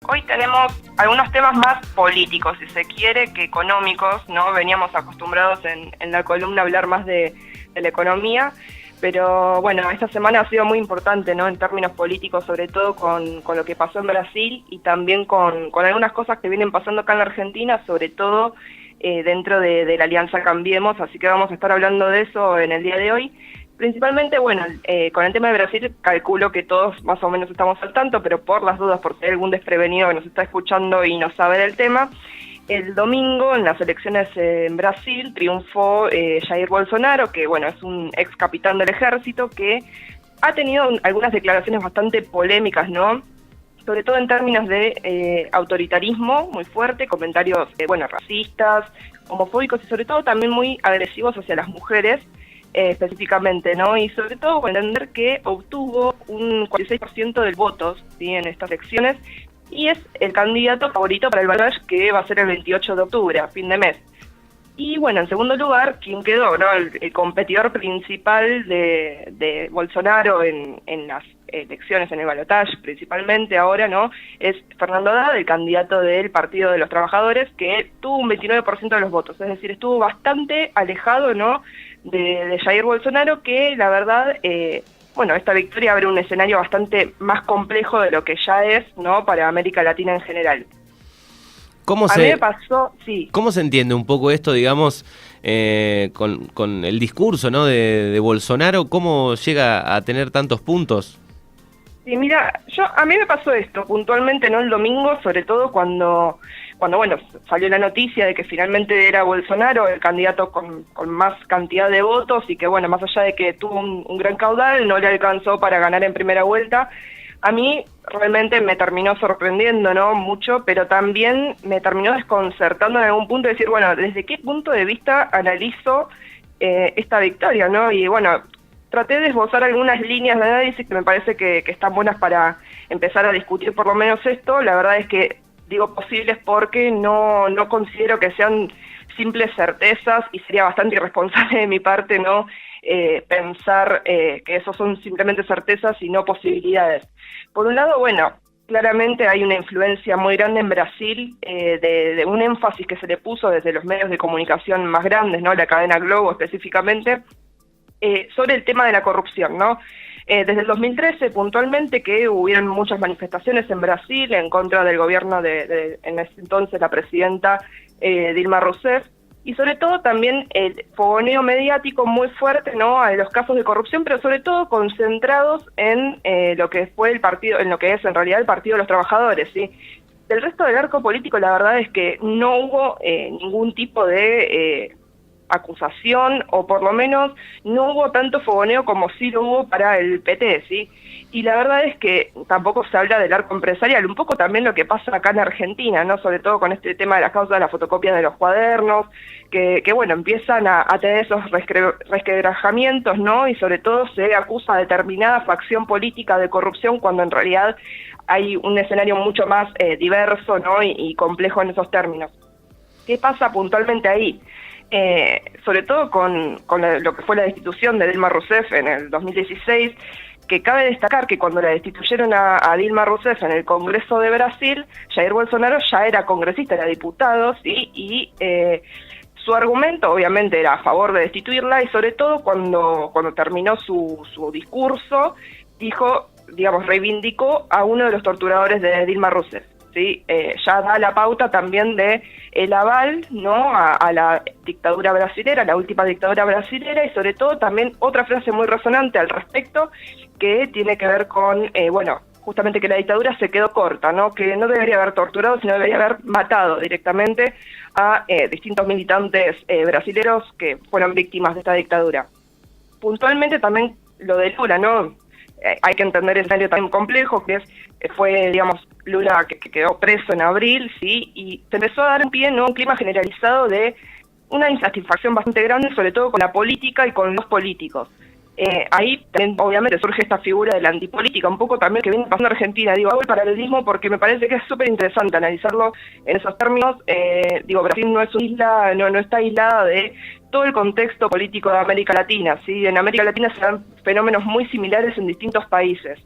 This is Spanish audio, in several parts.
Hoy tenemos algunos temas más políticos, si se quiere, que económicos, ¿no? Veníamos acostumbrados en la columna a hablar más de la economía, pero bueno, esta semana ha sido muy importante, ¿no? En términos políticos, sobre todo con lo que pasó en Brasil y también con algunas cosas que vienen pasando acá en la Argentina, sobre todo dentro de la Alianza Cambiemos, así que vamos a estar hablando de eso en el día de hoy. Principalmente, bueno, con el tema de Brasil calculo que todos más o menos estamos al tanto, pero por las dudas, por si hay algún desprevenido que nos está escuchando y no sabe del tema, el domingo en las elecciones en Brasil triunfó Jair Bolsonaro, que bueno, es un ex capitán del ejército que ha tenido algunas declaraciones bastante polémicas, ¿no? Sobre todo en términos de autoritarismo muy fuerte, comentarios, bueno, racistas, homofóbicos y sobre todo también muy agresivos hacia las mujeres, específicamente, ¿no? Y sobre todo entender que obtuvo un 46% del votos, ¿sí?, en estas elecciones, y es el candidato favorito para el balotaje que va a ser el 28 de octubre, a fin de mes. Y bueno, en segundo lugar, ¿quién quedó, no? El competidor principal de Bolsonaro en las elecciones, en el balotaje principalmente ahora, ¿no? Es Fernando Haddad, el candidato del Partido de los Trabajadores, que tuvo un 29% de los votos, es decir, estuvo bastante alejado, ¿no?, de Jair Bolsonaro, que la verdad, bueno, esta victoria abre un escenario bastante más complejo de lo que ya es, ¿no?, para América Latina en general. A mí me pasó, sí. ¿Cómo se entiende un poco esto, digamos, con el discurso, ¿no?, de Bolsonaro? ¿Cómo llega a tener tantos puntos? Sí, mira, a mí me pasó esto puntualmente, ¿no?, el domingo, sobre todo cuando bueno, salió la noticia de que finalmente era Bolsonaro el candidato con más cantidad de votos y que, bueno, más allá de que tuvo un gran caudal, no le alcanzó para ganar en primera vuelta. A mí realmente me terminó sorprendiendo, ¿no?, mucho, pero también me terminó desconcertando en algún punto, decir, bueno, ¿desde qué punto de vista analizo esta victoria, no? Y bueno, traté de esbozar algunas líneas de análisis que me parece que están buenas para empezar a discutir por lo menos esto. La verdad es que digo posibles porque no considero que sean simples certezas y sería bastante irresponsable de mi parte, ¿no?, pensar que esos son simplemente certezas y no posibilidades. Por un lado, bueno, claramente hay una influencia muy grande en Brasil de un énfasis que se le puso desde los medios de comunicación más grandes, ¿no?, la cadena Globo específicamente, sobre el tema de la corrupción, ¿no? Desde el 2013, puntualmente, que hubieron muchas manifestaciones en Brasil en contra del gobierno de en ese entonces la presidenta Dilma Rousseff, y sobre todo también el fogoneo mediático muy fuerte, ¿no?, a los casos de corrupción, pero sobre todo concentrados en lo que fue el partido, en lo que es en realidad el Partido de los Trabajadores, ¿sí? Del resto del arco político, la verdad es que no hubo ningún tipo de acusación, o por lo menos no hubo tanto fogoneo como sí lo hubo para el PT, ¿sí? Y la verdad es que tampoco se habla del arco empresarial, un poco también lo que pasa acá en Argentina, ¿no?, sobre todo con este tema de las causas de las fotocopias de los cuadernos, que bueno, empiezan a tener esos resquebrajamientos, ¿no?, y sobre todo se acusa a determinada facción política de corrupción cuando en realidad hay un escenario mucho más diverso, ¿no?, y complejo en esos términos. ¿Qué pasa puntualmente ahí? Sobre todo con lo que fue la destitución de Dilma Rousseff en el 2016, que cabe destacar que cuando la destituyeron a Dilma Rousseff en el Congreso de Brasil, Jair Bolsonaro ya era congresista, era diputado, ¿sí? Y su argumento obviamente era a favor de destituirla, y sobre todo cuando terminó su discurso, dijo, digamos, reivindicó a uno de los torturadores de Dilma Rousseff. ¿Sí? Ya da la pauta también de el aval, ¿no?, a la dictadura brasilera, la última dictadura brasilera, y sobre todo también otra frase muy resonante al respecto, que tiene que ver con, bueno, justamente que la dictadura se quedó corta, ¿no?, que no debería haber torturado, sino debería haber matado directamente a distintos militantes brasileros que fueron víctimas de esta dictadura. Puntualmente también lo de Lula, ¿no?, hay que entender el escenario tan complejo que fue, digamos, Lula que quedó preso en abril, ¿sí? Y se empezó a dar en pie, ¿no?, un clima generalizado de una insatisfacción bastante grande, sobre todo con la política y con los políticos. Ahí también obviamente surge esta figura de la antipolítica, un poco también que viene pasando en Argentina. Digo, hago el paralelismo porque me parece que es súper interesante analizarlo en esos términos. Digo, Brasil no es una isla, no está aislada de todo el contexto político de América Latina, ¿sí? En América Latina se dan fenómenos muy similares en distintos países.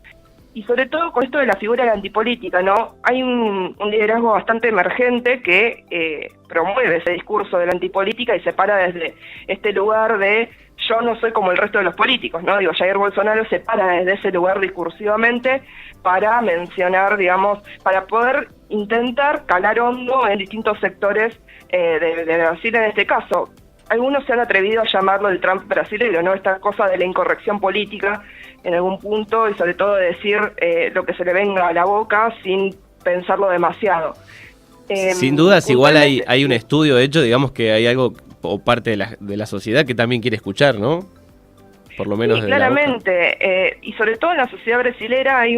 y sobre todo con esto de la figura de la antipolítica, ¿no? Hay un liderazgo bastante emergente que promueve ese discurso de la antipolítica y se para desde este lugar de yo no soy como el resto de los políticos, ¿no? Digo, Jair Bolsonaro se para desde ese lugar discursivamente para mencionar, digamos, para poder intentar calar hondo en distintos sectores de Brasil en este caso. Algunos se han atrevido a llamarlo el Trump brasileño, ¿no? Esta cosa de la incorrección política en algún punto y sobre todo de decir lo que se le venga a la boca sin pensarlo demasiado. Sin dudas, igual hay un estudio hecho, digamos que hay algo o parte de la sociedad que también quiere escuchar, ¿no? Por lo menos. Sí, claramente, y sobre todo en la sociedad brasilera hay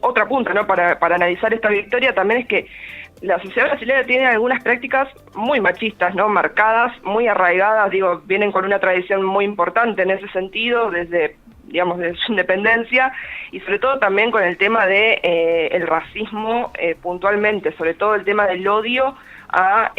otra punta, ¿no? Para analizar esta victoria también es que la sociedad brasileña tiene algunas prácticas muy machistas, ¿no? Marcadas, muy arraigadas, digo, vienen con una tradición muy importante en ese sentido, desde su independencia, y sobre todo también con el tema de el racismo puntualmente, sobre todo el tema del odio a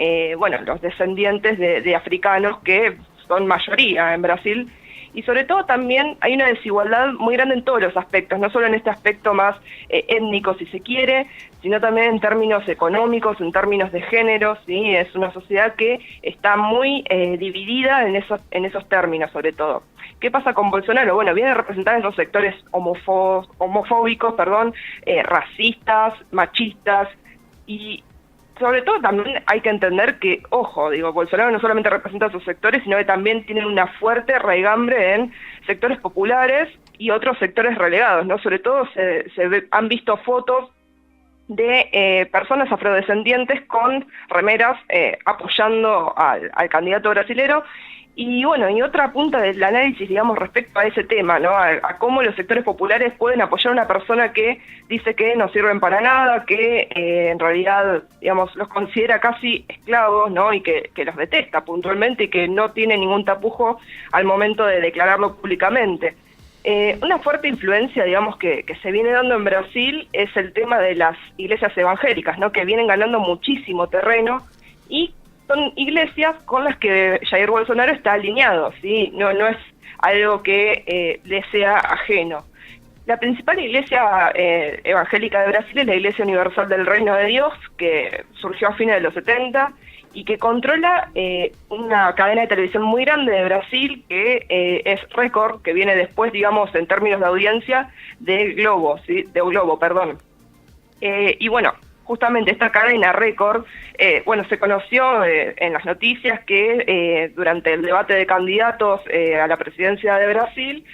los descendientes de africanos que son mayoría en Brasil. Y sobre todo también hay una desigualdad muy grande en todos los aspectos, no solo en este aspecto más étnico, si se quiere, sino también en términos económicos, en términos de género, ¿sí? Es una sociedad que está muy dividida en esos términos, sobre todo. ¿Qué pasa con Bolsonaro? Bueno, viene a representar esos sectores homofóbicos, racistas, machistas, y sobre todo también hay que entender que, ojo, Bolsonaro no solamente representa a sus sectores, sino que también tienen una fuerte raigambre en sectores populares y otros sectores relegados, ¿no? Sobre todo han visto fotos de personas afrodescendientes con remeras apoyando al candidato brasilero. Y bueno, y otra punta del análisis, digamos, respecto a ese tema, ¿no? A cómo los sectores populares pueden apoyar a una persona que dice que no sirven para nada, que en realidad, digamos, los considera casi esclavos, ¿no? Y que los detesta puntualmente y que no tiene ningún tapujo al momento de declararlo públicamente. Una fuerte influencia, digamos, que se viene dando en Brasil es el tema de las iglesias evangélicas, ¿no? Que vienen ganando muchísimo terreno y son iglesias con las que Jair Bolsonaro está alineado, ¿sí? No es algo que le sea ajeno. La principal iglesia evangélica de Brasil es la Iglesia Universal del Reino de Dios, que surgió a fines de los 70 y que controla una cadena de televisión muy grande de Brasil, que es Record, que viene después, digamos, en términos de audiencia, de Globo, ¿sí? De Globo, perdón. Y bueno, justamente esta cadena Record, se conoció en las noticias que durante el debate de candidatos a la presidencia de Brasil,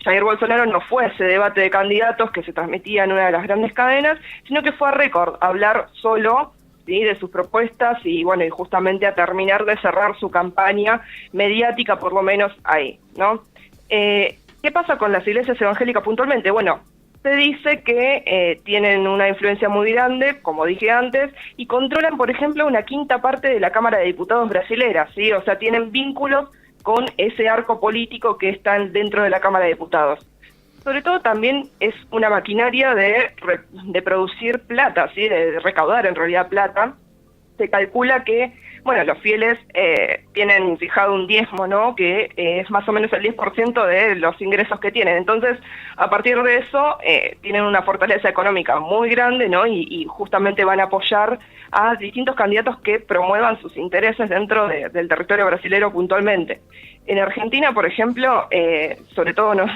Jair Bolsonaro no fue a ese debate de candidatos que se transmitía en una de las grandes cadenas, sino que fue a Record a hablar solo, ¿sí? De sus propuestas y justamente a terminar de cerrar su campaña mediática, por lo menos ahí, ¿no? ¿Qué pasa con las iglesias evangélicas puntualmente? Bueno, se dice que tienen una influencia muy grande, como dije antes, y controlan, por ejemplo, una quinta parte de la Cámara de Diputados brasilera, ¿sí? O sea, tienen vínculos con ese arco político que está dentro de la Cámara de Diputados. Sobre todo también es una maquinaria de producir plata, ¿sí? De recaudar en realidad plata. Se calcula que, los fieles tienen fijado un diezmo, ¿no? Que es más o menos el 10% de los ingresos que tienen. Entonces, a partir de eso, tienen una fortaleza económica muy grande, ¿no? Y justamente van a apoyar a distintos candidatos que promuevan sus intereses dentro del territorio brasilero puntualmente. En Argentina, por ejemplo, sobre todo, ¿no?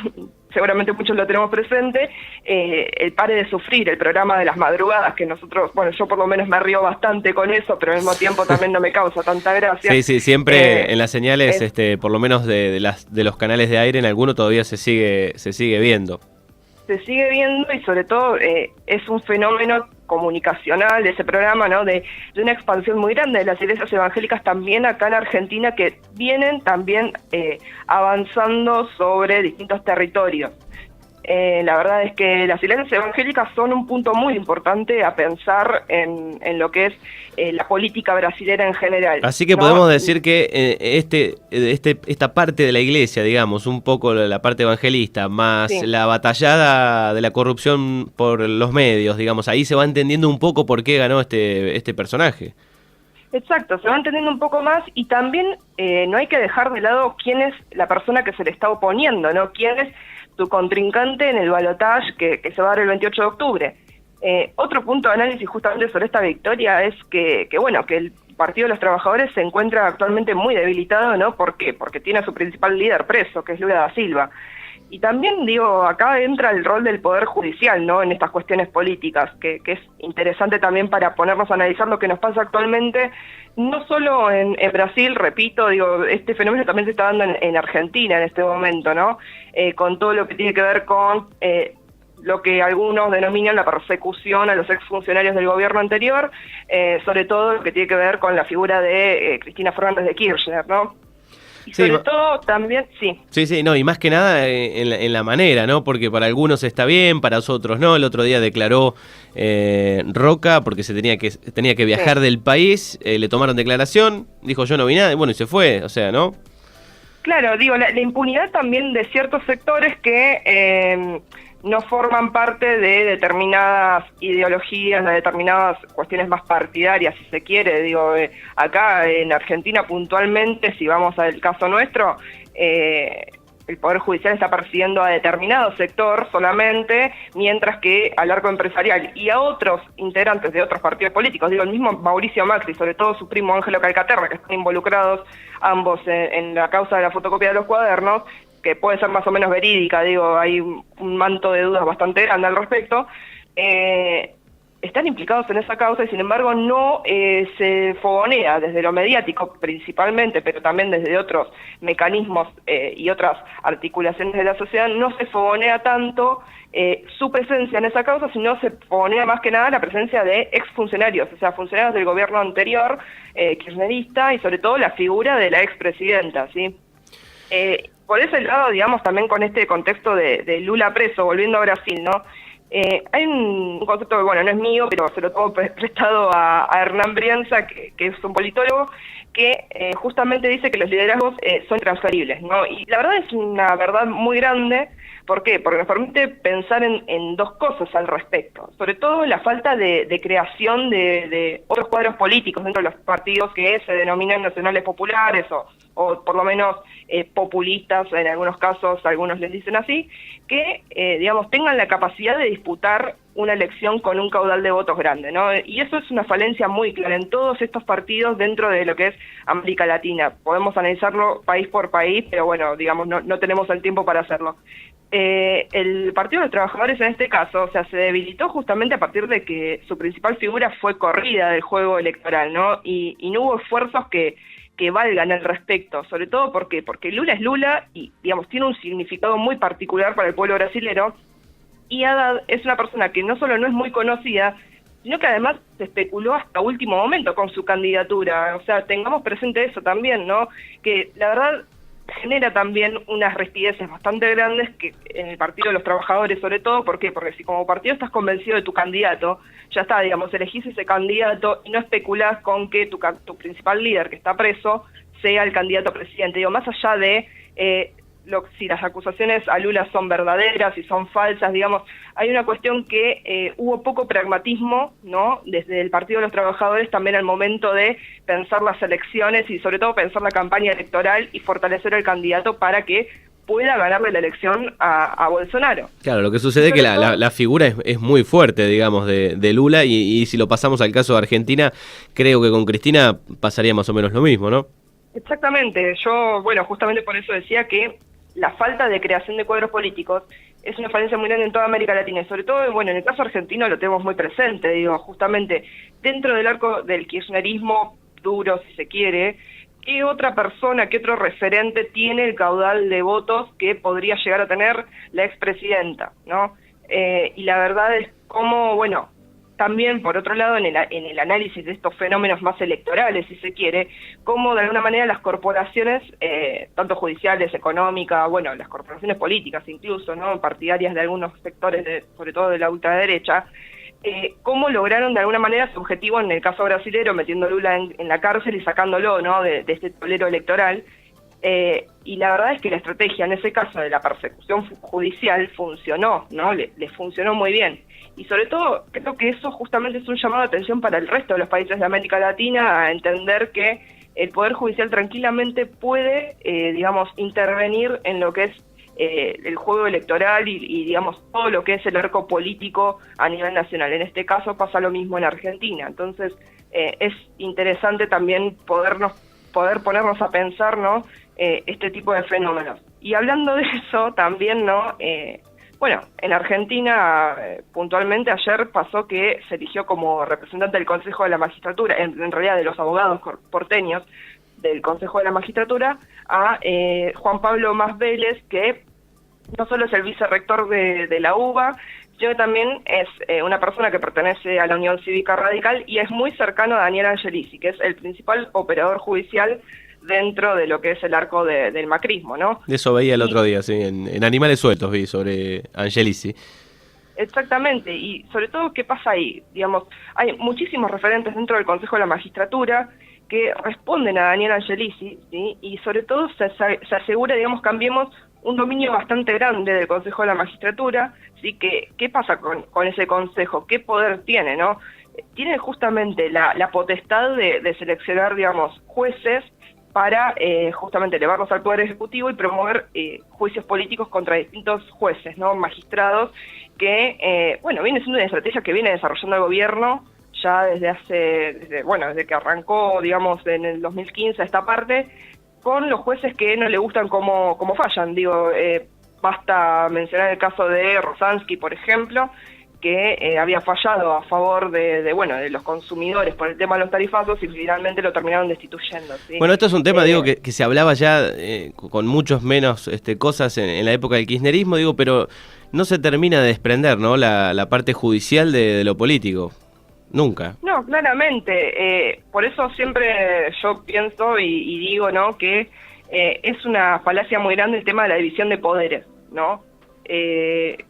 Seguramente muchos lo tenemos presente, el Pare de Sufrir, el programa de las madrugadas, que nosotros, yo por lo menos me río bastante con eso, pero al mismo tiempo también no me causa tanta gracia. Sí, siempre en las señales, por lo menos de los canales de aire, en alguno todavía se sigue viendo. Se sigue viendo y sobre todo es un fenómeno comunicacional de ese programa, ¿no? De una expansión muy grande de las iglesias evangélicas también acá en Argentina, que vienen también avanzando sobre distintos territorios. La verdad es que las iglesias evangélicas son un punto muy importante a pensar en lo que es la política brasilera en general. Así que, ¿no? Podemos decir que esta parte de la iglesia, digamos, un poco la parte evangelista, más sí, la batallada de la corrupción por los medios, digamos, ahí se va entendiendo un poco por qué ganó este personaje. Exacto, se va entendiendo un poco más y también no hay que dejar de lado quién es la persona que se le está oponiendo, ¿no? Quién es su contrincante en el balotaje que se va a dar el 28 de octubre. Otro punto de análisis justamente sobre esta victoria es que el Partido de los Trabajadores se encuentra actualmente muy debilitado, ¿no? ¿Por qué? Porque tiene a su principal líder preso, que es Lula da Silva. Y también, acá entra el rol del Poder Judicial, ¿no? En estas cuestiones políticas, que es interesante también para ponernos a analizar lo que nos pasa actualmente, no solo en Brasil, repito, este fenómeno también se está dando en Argentina en este momento, ¿no? Con todo lo que tiene que ver con lo que algunos denominan la persecución a los exfuncionarios del gobierno anterior, sobre todo lo que tiene que ver con la figura de Cristina Fernández de Kirchner, ¿no? Y sobre todo también, Sí, no, y más que nada en la manera, ¿no? Porque para algunos está bien, para otros no. El otro día declaró Roca porque tenía que viajar del país, le tomaron declaración, dijo yo no vi nada, y bueno, y se fue, o sea, ¿no? Claro, la impunidad también de ciertos sectores que no forman parte de determinadas ideologías, de determinadas cuestiones más partidarias, si se quiere. Acá en Argentina puntualmente, si vamos al caso nuestro, el Poder Judicial está persiguiendo a determinado sector solamente, mientras que al arco empresarial y a otros integrantes de otros partidos políticos, el mismo Mauricio Macri, sobre todo su primo Ángelo Calcaterra, que están involucrados ambos en la causa de la fotocopia de los cuadernos, que puede ser más o menos verídica, hay un manto de dudas bastante grande al respecto, están implicados en esa causa y sin embargo no se fogonea desde lo mediático principalmente, pero también desde otros mecanismos y otras articulaciones de la sociedad, no se fogonea tanto su presencia en esa causa, sino se fogonea más que nada la presencia de exfuncionarios, o sea, funcionarios del gobierno anterior, kirchnerista, y sobre todo la figura de la expresidenta, ¿sí? Por ese lado, también con este contexto de Lula preso, volviendo a Brasil, ¿no? Hay un concepto que, no es mío, pero se lo tomo prestado a Hernán Brienza, que es un politólogo, que justamente dice que los liderazgos son transferibles, ¿no? Y la verdad es una verdad muy grande. ¿Por qué? Porque nos permite pensar en dos cosas al respecto. Sobre todo la falta de creación de otros cuadros políticos dentro de los partidos que se denominan nacionales populares o por lo menos populistas, en algunos casos algunos les dicen así, que tengan la capacidad de disputar una elección con un caudal de votos grande, ¿no? Y eso es una falencia muy clara en todos estos partidos dentro de lo que es América Latina. Podemos analizarlo país por país, pero no tenemos el tiempo para hacerlo. El Partido de los Trabajadores en este caso, se debilitó justamente a partir de que su principal figura fue corrida del juego electoral, ¿no? Y no hubo esfuerzos que valgan al respecto, sobre todo porque Lula es Lula y, tiene un significado muy particular para el pueblo brasilero, y Haddad es una persona que no solo no es muy conocida, sino que además se especuló hasta último momento con su candidatura. O sea, tengamos presente eso también, ¿no? Que la verdad genera también unas rispideces bastante grandes que en el Partido de los Trabajadores, sobre todo. ¿Por qué? Porque si como partido estás convencido de tu candidato, ya está, elegís ese candidato y no especulás con que tu principal líder, que está preso, sea el candidato a presidente. Más allá de si las acusaciones a Lula son verdaderas, si son falsas, hay una cuestión que hubo poco pragmatismo, ¿no? Desde el Partido de los Trabajadores también al momento de pensar las elecciones y sobre todo pensar la campaña electoral y fortalecer el candidato para que pueda ganarle la elección a Bolsonaro. Claro, lo que sucede es que la figura es muy fuerte, de Lula, y si lo pasamos al caso de Argentina, creo que con Cristina pasaría más o menos lo mismo, ¿no? Exactamente, yo, justamente por eso decía que la falta de creación de cuadros políticos es una falencia muy grande en toda América Latina, y sobre todo, en el caso argentino lo tenemos muy presente, justamente dentro del arco del kirchnerismo duro, si se quiere, ¿qué otra persona, qué otro referente tiene el caudal de votos que podría llegar a tener la expresidenta, ¿no? Y la verdad es como, también, por otro lado, en el análisis de estos fenómenos más electorales, si se quiere, cómo de alguna manera las corporaciones, tanto judiciales, económicas, las corporaciones políticas incluso, ¿no? Partidarias de algunos sectores, sobre todo de la ultraderecha, cómo lograron de alguna manera su objetivo en el caso brasilero, metiendo a Lula en la cárcel y sacándolo, ¿no? de este tablero electoral. Y la verdad es que la estrategia en ese caso de la persecución judicial funcionó, ¿no? Le funcionó muy bien. Y sobre todo, creo que eso justamente es un llamado de atención para el resto de los países de América Latina, a entender que el Poder Judicial tranquilamente puede, intervenir en lo que es el juego electoral y, digamos, todo lo que es el arco político a nivel nacional. En este caso pasa lo mismo en Argentina. Entonces, es interesante también poder ponernos a pensar, ¿no?, este tipo de fenómenos. Y hablando de eso, también, ¿no?, bueno, en Argentina, puntualmente ayer pasó que se eligió como representante del Consejo de la Magistratura, en realidad de los abogados porteños del Consejo de la Magistratura, a Juan Pablo Mas Vélez, que no solo es el vicerrector de la UBA, sino que también es una persona que pertenece a la Unión Cívica Radical y es muy cercano a Daniel Angelici, que es el principal operador judicial dentro de lo que es el arco del macrismo, ¿no? Eso veía el otro día, sí, en Animales Sueltos vi sobre Angelici. Exactamente, y sobre todo, ¿qué pasa ahí? Digamos, hay muchísimos referentes dentro del Consejo de la Magistratura que responden a Daniel Angelici, ¿sí? Y sobre todo se asegura, digamos, cambiemos un dominio bastante grande del Consejo de la Magistratura, ¿sí? ¿Qué pasa con ese Consejo? ¿Qué poder tiene, no? Tiene justamente la potestad de seleccionar, digamos, jueces para justamente elevarlos al Poder Ejecutivo y promover juicios políticos contra distintos jueces, ¿no?, magistrados, que, bueno, viene siendo una estrategia que viene desarrollando el gobierno ya desde que arrancó, digamos, en el 2015 esta parte, con los jueces que no le gustan cómo fallan. Digo, basta mencionar el caso de Rosansky, por ejemplo, que había fallado a favor de los consumidores por el tema de los tarifazos y finalmente lo terminaron destituyendo, ¿sí? Bueno, esto es un tema, digo, que se hablaba ya con muchos menos cosas en la época del kirchnerismo, digo, pero no se termina de desprender, ¿no?, la parte judicial de lo político. Nunca. No, claramente. Por eso siempre yo pienso y digo, ¿no?, que es una falacia muy grande el tema de la división de poderes, ¿no?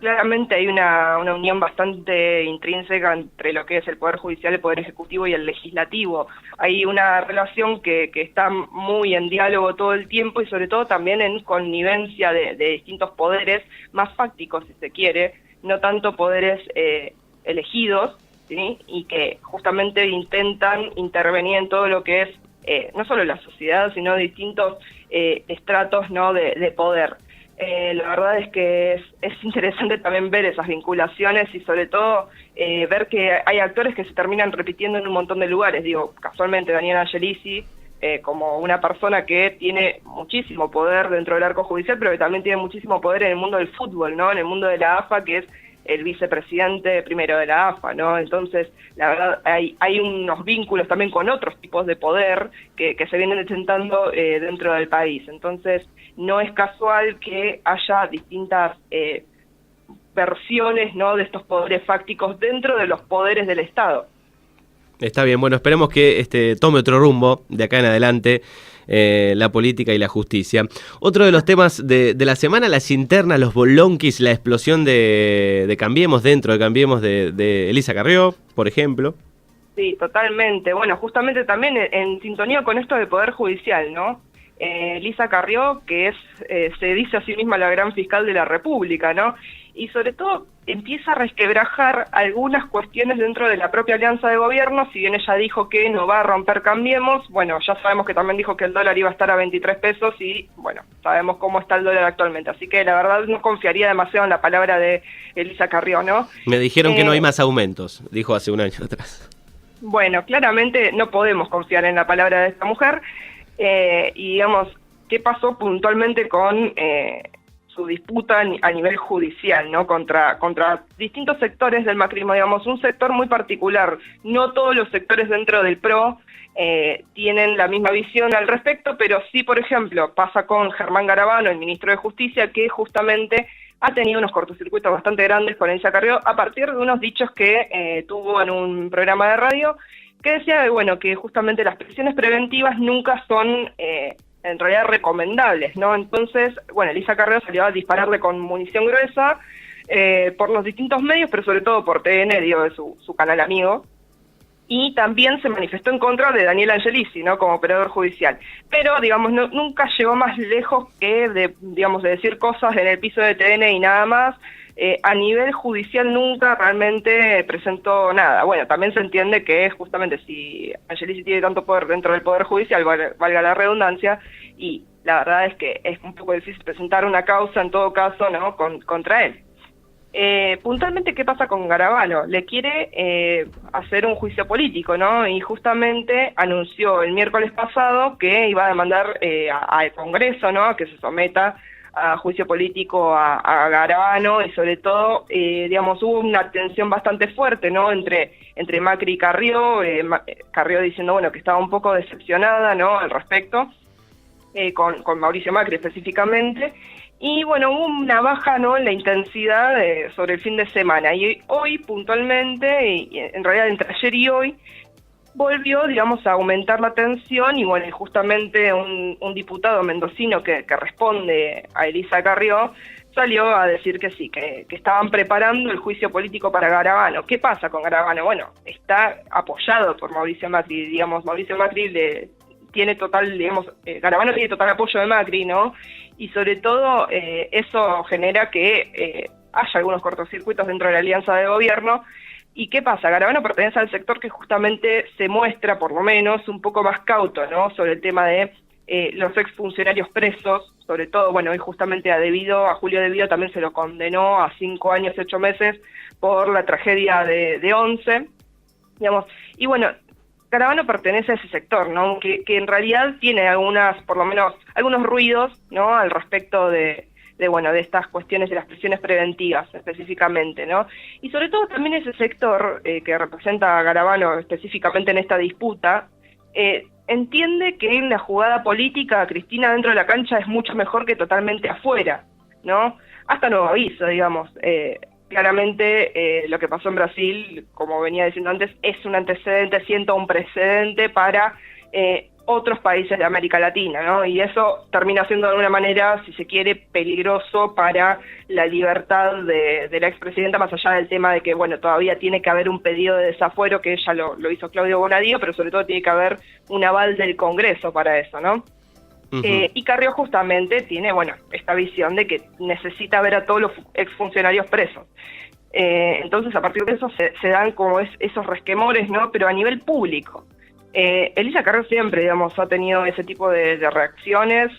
Claramente hay una unión bastante intrínseca entre lo que es el Poder Judicial, el Poder Ejecutivo y el Legislativo. Hay una relación que está muy en diálogo todo el tiempo y sobre todo también en connivencia de distintos poderes más fácticos, si se quiere, no tanto poderes elegidos, ¿sí?, y que justamente intentan intervenir en todo lo que es no solo la sociedad, sino distintos estratos, ¿no?, de poder. La verdad es que es interesante también ver esas vinculaciones y sobre todo ver que hay actores que se terminan repitiendo en un montón de lugares. Digo, casualmente Daniel Angelici, como una persona que tiene muchísimo poder dentro del arco judicial, pero que también tiene muchísimo poder en el mundo del fútbol, ¿no?, en el mundo de la AFA, que es el vicepresidente primero de la AFA, ¿no? Entonces, la verdad, hay unos vínculos también con otros tipos de poder que se vienen detentando dentro del país. Entonces, no es casual que haya distintas versiones, ¿no?, de estos poderes fácticos dentro de los poderes del Estado. Está bien, bueno, esperemos que tome otro rumbo de acá en adelante la política y la justicia. Otro de los temas de la semana, las internas, los bolonquis, la explosión de Cambiemos, dentro de Cambiemos de Elisa Carrió, por ejemplo. Sí, totalmente. Bueno, justamente también en sintonía con esto del Poder Judicial, ¿no? Elisa Carrió, que se dice a sí misma la gran fiscal de la República, ¿no? Y sobre todo empieza a resquebrajar algunas cuestiones dentro de la propia alianza de gobierno. Si bien ella dijo que no va a romper Cambiemos, bueno, ya sabemos que también dijo que el dólar iba a estar a 23 pesos y, bueno, sabemos cómo está el dólar actualmente. Así que la verdad no confiaría demasiado en la palabra de Elisa Carrió, ¿no? Me dijeron que no hay más aumentos, dijo hace un año atrás. Bueno, claramente no podemos confiar en la palabra de esta mujer. Y digamos, ¿qué pasó puntualmente con su disputa a nivel judicial, ¿no?, contra distintos sectores del macrismo? Digamos, un sector muy particular. No todos los sectores dentro del PRO tienen la misma visión al respecto, pero sí, por ejemplo, pasa con Germán Garabano, el ministro de Justicia, que justamente ha tenido unos cortocircuitos bastante grandes con Elisa Carrió a partir de unos dichos que tuvo en un programa de radio, que decía, bueno, que justamente las prisiones preventivas nunca son en realidad recomendables, ¿no? Entonces, bueno, Elisa Carrió salió a dispararle con munición gruesa por los distintos medios, pero sobre todo por TN, digo, de su canal amigo, y también se manifestó en contra de Daniel Angelici, ¿no?, como operador judicial. Pero, digamos, nunca llegó más lejos que de decir cosas en el piso de TN y nada más. A nivel judicial nunca realmente presentó nada. Bueno, también se entiende que justamente si Angelici tiene tanto poder dentro del Poder Judicial, valga la redundancia, y la verdad es que es un poco difícil presentar una causa en todo caso, ¿no?, contra él. Puntualmente, ¿qué pasa con Garabano? Le quiere hacer un juicio político, ¿no? Y justamente anunció el miércoles pasado que iba a demandar al Congreso, ¿no?, que se someta a juicio político a Garabano, y sobre todo, digamos, hubo una tensión bastante fuerte, ¿no?, entre Macri y Carrió, Carrió diciendo, bueno, que estaba un poco decepcionada, ¿no?, al respecto, con Mauricio Macri específicamente. Y bueno, hubo una baja, ¿no?, en la intensidad sobre el fin de semana. Y hoy puntualmente, y en realidad entre ayer y hoy, volvió, digamos, a aumentar la tensión. Y bueno, justamente un diputado mendocino que responde a Elisa Carrió salió a decir que sí, que estaban preparando el juicio político para Garabano. ¿Qué pasa con Garabano? Bueno, está apoyado por Mauricio Macri, digamos, Mauricio Macri tiene total, digamos, Garabano tiene total apoyo de Macri, ¿no? Y sobre todo eso genera que haya algunos cortocircuitos dentro de la alianza de gobierno. ¿Y qué pasa? Garabano pertenece al sector que justamente se muestra, por lo menos, un poco más cauto, ¿no?, sobre el tema de los exfuncionarios presos, sobre todo, bueno, y justamente a Julio De Vido también se lo condenó a 5 años, 8 meses por la tragedia de Once, digamos. Y bueno, Garabano pertenece a ese sector, ¿no?, que en realidad tiene por lo menos algunos ruidos, ¿no?, al respecto de estas cuestiones de las prisiones preventivas específicamente, ¿no? Y sobre todo también ese sector que representa a Garabano específicamente en esta disputa, entiende que en la jugada política Cristina dentro de la cancha es mucho mejor que totalmente afuera, ¿no? Hasta nuevo aviso, digamos. Claramente lo que pasó en Brasil, como venía diciendo antes, es un antecedente, sienta un precedente para otros países de América Latina, ¿no? Y eso termina siendo de alguna manera, si se quiere, peligroso para la libertad de la expresidenta, más allá del tema de que, bueno, todavía tiene que haber un pedido de desafuero, que ella lo hizo Claudio Bonadío, pero sobre todo tiene que haber un aval del Congreso para eso, ¿no? Y Carrió justamente tiene, bueno, esta visión de que necesita ver a todos los exfuncionarios presos. Entonces, a partir de eso se dan como esos resquemores, ¿no?, pero a nivel público. Elisa Carrió siempre, digamos, ha tenido ese tipo de reacciones,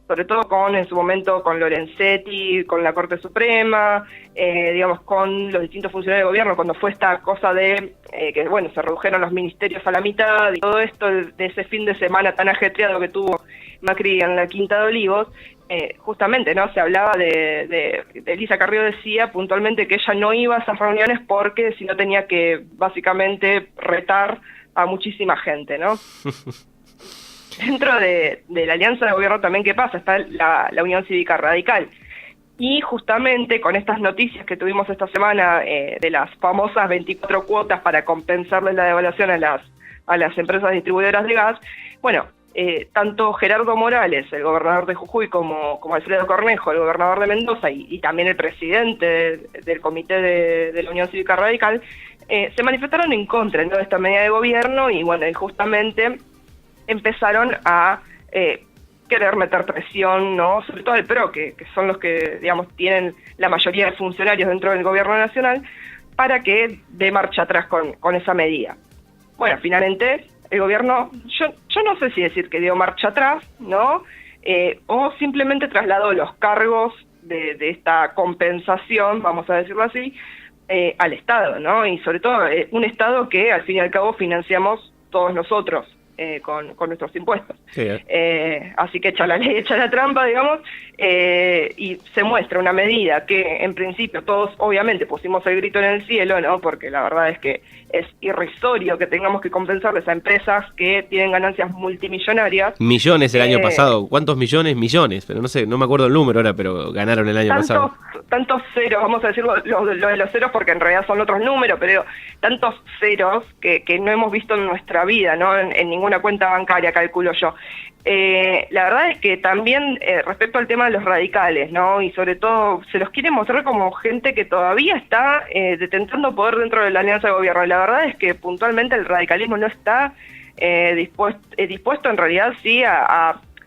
sobre todo en su momento con Lorenzetti, con la Corte Suprema, digamos, con los distintos funcionarios de gobierno, cuando fue esta cosa de que, bueno, se redujeron los ministerios a la mitad, y todo esto de ese fin de semana tan ajetreado que tuvo Macri en la Quinta de Olivos. Justamente, ¿no?, se hablaba de Elisa Carrió decía puntualmente que ella no iba a esas reuniones porque si no tenía que básicamente retar a muchísima gente, ¿no? Dentro de la alianza de gobierno también, ¿qué pasa? Está la Unión Cívica Radical. Y justamente con estas noticias que tuvimos esta semana de las famosas 24 cuotas para compensarle la devaluación a las empresas distribuidoras de gas, bueno, tanto Gerardo Morales, el gobernador de Jujuy, como Alfredo Cornejo, el gobernador de Mendoza, y también el presidente del comité de la Unión Cívica Radical, se manifestaron en contra, ¿no?, de esta medida de gobierno, y bueno, y justamente empezaron a querer meter presión, ¿no?, sobre todo al PRO, que son los que, digamos, tienen la mayoría de funcionarios dentro del gobierno nacional, para que dé marcha atrás con esa medida. Bueno, finalmente el gobierno, yo no sé si decir que dio marcha atrás, ¿no?, o simplemente trasladó los cargos de esta compensación, vamos a decirlo así, al Estado, ¿no? Y sobre todo un Estado que al fin y al cabo financiamos todos nosotros con nuestros impuestos. Sí, así que echa la ley, echa la trampa, digamos, y se muestra una medida que en principio todos obviamente pusimos el grito en el cielo, ¿no?, porque la verdad es que es irrisorio que tengamos que compensarles a empresas que tienen ganancias multimillonarias. Millones el año pasado. ¿Cuántos millones? Millones, pero no sé, no me acuerdo el número ahora, pero ganaron el año pasado. Tantos ceros, vamos a decirlo lo de los ceros porque en realidad son otros números, pero tantos ceros que no hemos visto en nuestra vida, ¿no?, en ninguna cuenta bancaria, calculo yo. La verdad es que también respecto al tema de los radicales, ¿no?, y sobre todo se los quiere mostrar como gente que todavía está detentando poder dentro de la alianza de gobierno. La verdad es que puntualmente el radicalismo no está dispuesto en realidad sí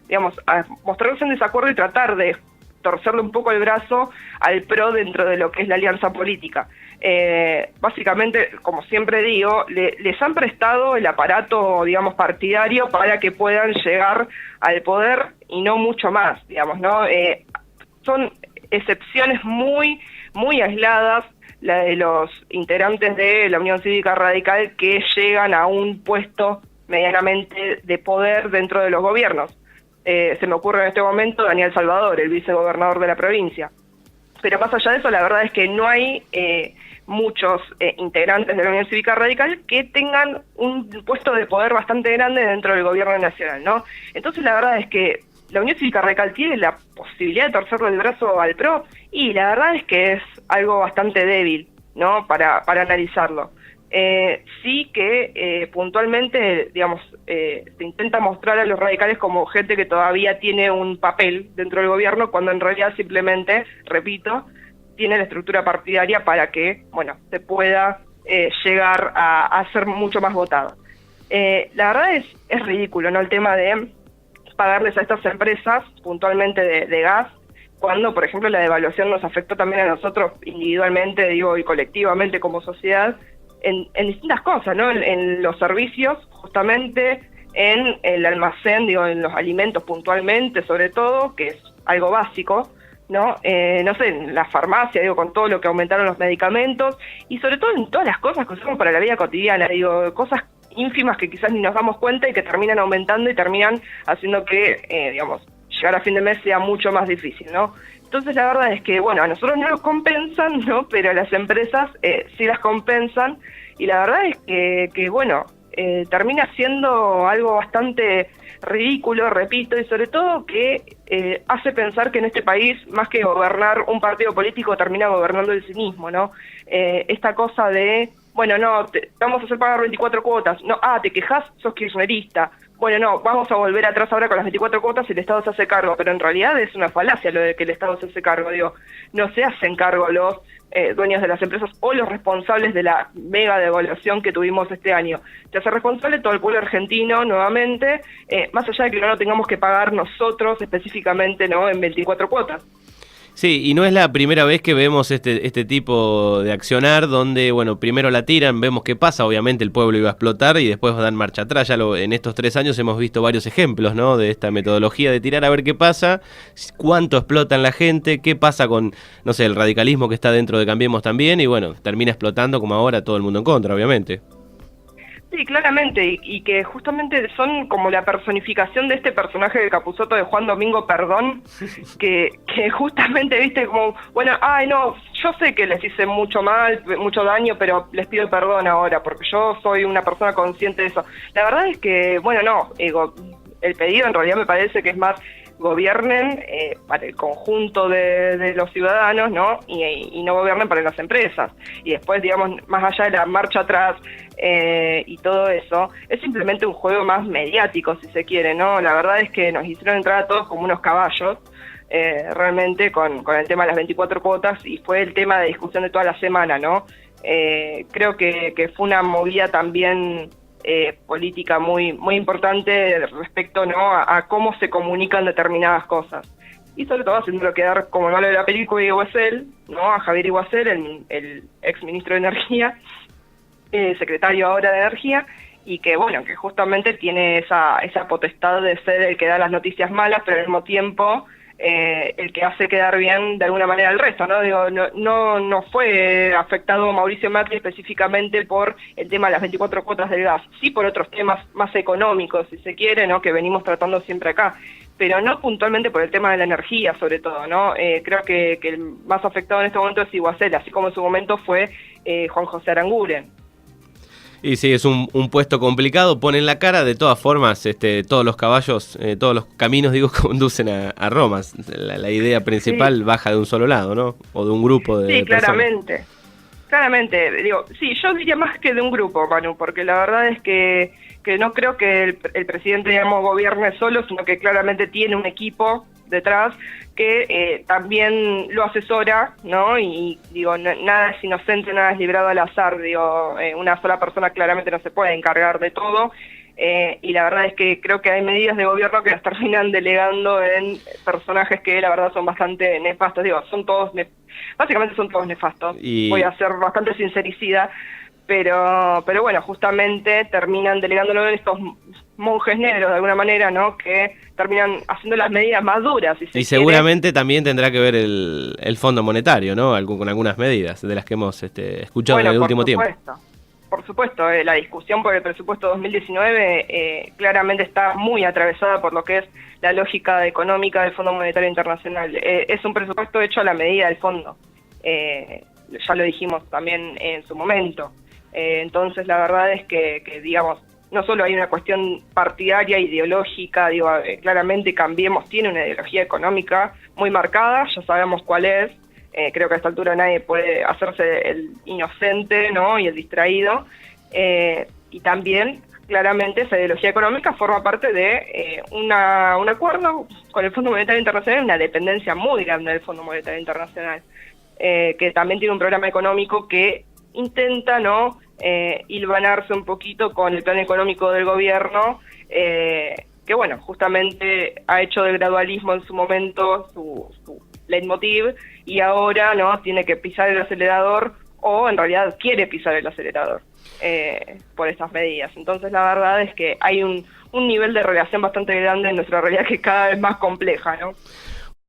digamos, a mostrarse en desacuerdo y tratar de torcerle un poco el brazo al PRO dentro de lo que es la alianza política. básicamente, como siempre digo, les han prestado el aparato, digamos, partidario para que puedan llegar al poder y no mucho más, digamos, ¿no? Son excepciones muy, muy aisladas, la de los integrantes de la Unión Cívica Radical que llegan a un puesto medianamente de poder dentro de los gobiernos. Se me ocurre en este momento Daniel Salvador, el vicegobernador de la provincia. Pero más allá de eso, la verdad es que no hay muchos integrantes de la Unión Cívica Radical que tengan un puesto de poder bastante grande dentro del gobierno nacional, ¿no? Entonces la verdad es que la Unión Cívica Radical tiene la posibilidad de torcerle el brazo al PRO, y la verdad es que es algo bastante débil, ¿no? Para analizarlo. Sí que puntualmente, digamos, se intenta mostrar a los radicales como gente que todavía tiene un papel dentro del gobierno, cuando en realidad simplemente, repito, tiene la estructura partidaria para que, bueno, se pueda llegar a ser mucho más votado. La verdad es ridículo, ¿no? El tema de pagarles a estas empresas, puntualmente de gas, cuando, por ejemplo, la devaluación nos afectó también a nosotros individualmente, digo, y colectivamente como sociedad, en distintas cosas, ¿no? En los servicios, justamente, en el almacén, digo, en los alimentos puntualmente, sobre todo, que es algo básico, ¿no? No sé, en la farmacia, digo, con todo lo que aumentaron los medicamentos, y sobre todo en todas las cosas que usamos para la vida cotidiana, digo, cosas ínfimas que quizás ni nos damos cuenta y que terminan aumentando y terminan haciendo que, digamos, llegar a fin de mes sea mucho más difícil, ¿no? Entonces la verdad es que, bueno, a nosotros no nos compensan, ¿no? Pero a las empresas sí las compensan, y la verdad es que bueno, termina siendo algo bastante ridículo, repito, y sobre todo que hace pensar que en este país, más que gobernar un partido político, termina gobernando el cinismo, ¿no? Esta cosa de, bueno, no, te vamos a hacer pagar 24 cuotas, no, te quejas, sos kirchnerista, bueno, no, vamos a volver atrás ahora con las 24 cuotas y el Estado se hace cargo, pero en realidad es una falacia lo de que el Estado se hace cargo, digo, no se hacen cargo los dueños de las empresas o los responsables de la mega devaluación que tuvimos este año. Se hace responsable todo el pueblo argentino nuevamente, más allá de que no lo tengamos que pagar nosotros específicamente, ¿no? En 24 cuotas. Sí, y no es la primera vez que vemos este tipo de accionar donde, bueno, primero la tiran, vemos qué pasa, obviamente el pueblo iba a explotar y después dan marcha atrás. En estos 3 años hemos visto varios ejemplos, ¿no? De esta metodología de tirar a ver qué pasa, cuánto explotan la gente, qué pasa con, no sé, el radicalismo que está dentro de Cambiemos también, y bueno, termina explotando como ahora todo el mundo en contra, obviamente. Sí, claramente, y que justamente son como la personificación de este personaje de Capusotto de Juan Domingo Perdón, que justamente, viste, como, bueno, no, yo sé que les hice mucho mal, mucho daño, pero les pido perdón ahora, porque yo soy una persona consciente de eso. La verdad es que, bueno, no, el pedido en realidad me parece que es más, gobiernen para el conjunto de los ciudadanos, ¿no? Y no gobiernen para las empresas. Y después, digamos, más allá de la marcha atrás y todo eso, es simplemente un juego más mediático, si se quiere, ¿no? La verdad es que nos hicieron entrar a todos como unos caballos, realmente, con el tema de las 24 cuotas, y fue el tema de discusión de toda la semana, ¿no? Creo que fue una movida también política muy muy importante respecto, ¿no? a cómo se comunican determinadas cosas, y sobre todo haciéndolo quedar como el malo de la película de Iguacel, ¿no? A Javier Iguacel, el ex ministro de Energía, secretario ahora de Energía, y que bueno, que justamente tiene esa potestad de ser el que da las noticias malas, pero al mismo tiempo el que hace quedar bien de alguna manera al resto, ¿no? Digo, no fue afectado Mauricio Macri específicamente por el tema de las 24 cuotas del gas, sí por otros temas más económicos, si se quiere, ¿no? Que venimos tratando siempre acá, pero no puntualmente por el tema de la energía, sobre todo, ¿no? Creo que el más afectado en este momento es Iguacel, así como en su momento fue Juan José Aranguren. Y sí, es un puesto complicado, ponen la cara, de todas formas, todos los caballos, todos los caminos, digo, conducen a Roma. La idea principal baja de un solo lado, ¿no? O de un grupo de personas. Claramente, digo, sí, yo diría más que de un grupo, Manu, porque la verdad es que no creo que el presidente, digamos, gobierne solo, sino que claramente tiene un equipo detrás, que también lo asesora, ¿no? Y digo, nada es inocente, nada es librado al azar, digo, una sola persona claramente no se puede encargar de todo, y la verdad es que creo que hay medidas de gobierno que las terminan delegando en personajes que la verdad son bastante nefastos, digo, básicamente son todos nefastos, voy a ser bastante sincericida, pero bueno, justamente terminan delegándolo en estos monjes negros de alguna manera, ¿no? Que terminan haciendo las medidas más duras. Y seguramente también tendrá que ver el Fondo Monetario, ¿no? Con algunas medidas de las que hemos escuchado en el último tiempo. Por supuesto, la discusión por el presupuesto 2019 claramente está muy atravesada por lo que es la lógica económica del Fondo Monetario Internacional. Es un presupuesto hecho a la medida del fondo. Ya lo dijimos también en su momento. Entonces, la verdad es que digamos, no solo hay una cuestión partidaria, ideológica, digo, claramente Cambiemos tiene una ideología económica muy marcada, ya sabemos cuál es, creo que a esta altura nadie puede hacerse el inocente, ¿no? Y el distraído, y también claramente esa ideología económica forma parte de un acuerdo con el Fondo Monetario Internacional, una dependencia muy grande del Fondo Monetario Internacional, que también tiene un programa económico que intenta, ¿no?, hilvanarse un poquito con el plan económico del gobierno, que bueno, justamente ha hecho del gradualismo en su momento su leitmotiv, y ahora no tiene que pisar el acelerador, o en realidad quiere pisar el acelerador por estas medidas. Entonces la verdad es que hay un nivel de relación bastante grande en nuestra realidad, que es cada vez más compleja, ¿no?